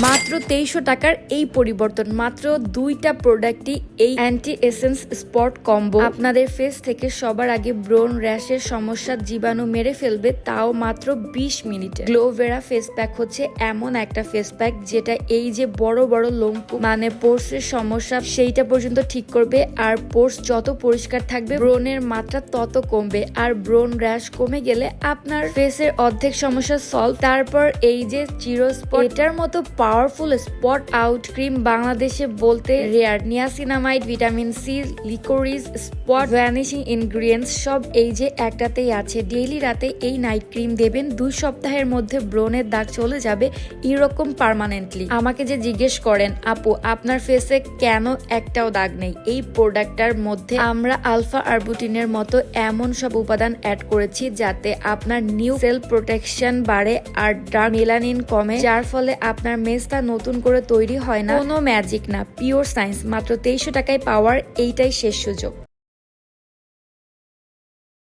মাত্র 2300 টাকার এই পরিবর্তন, মাত্র দুইটা প্রোডাক্টই এই অ্যান্টি এসেন্স স্পট কম্বো আপনাদের ফেস থেকে সবার আগে ব্রোন র্যাশের সমস্যা জীবাণু মেরে ফেলবে, তাও মাত্র 20 মিনিটে। গ্লোভেরা ফেস প্যাক হচ্ছে এমন একটা ফেস প্যাক যেটা এই যে বড় বড় লোমকূপ মানে পোর্সের সমস্যা সেইটা পর্যন্ত ঠিক করবে, আর পোর্স যত পরিষ্কার থাকবে ব্রোনের মাত্রা তত কমবে, আর ব্রোন র্যাশ কমে গেলে আপনার ফেসের অর্ধেক সমস্যা সলভ। তারপর এই যে জিরো স্পট, এটার মতো পাওয়ারফুল স্পট আউট ক্রিম বাংলাদেশে বলতে rare. Niacinamide, vitamin C, liquorice, spot vanishing ingredients সব এই যে একটাতেই আছে। ডেইলি রাতে এই নাইট ক্রিম দেবেন, 2 সপ্তাহের মধ্যে ব্রনের দাগ চলে যাবে এরকম পার্মানেন্টলি। আমাকে যে জিজ্ঞেস করেন আপু আপনার ফেসে কেন একটাও দাগ নেই, এই প্রোডাক্টটার মধ্যে আমরা আলফা আরবুটিনের মতো এমন সব উপাদান অ্যাড করেছি যাতে আপনার নিউ সেল প্রোটেকশন বাড়ে আর ডার্ক মেলানিন কমে, যার ফলে আপনার মেসটা নতুন করে তৈরি হয় না। কোনো ম্যাজিক না, পিওর সায়েন্স। মাত্র 2300 টাকায় পাওয়ার এইটাই শেষ সুযোগ।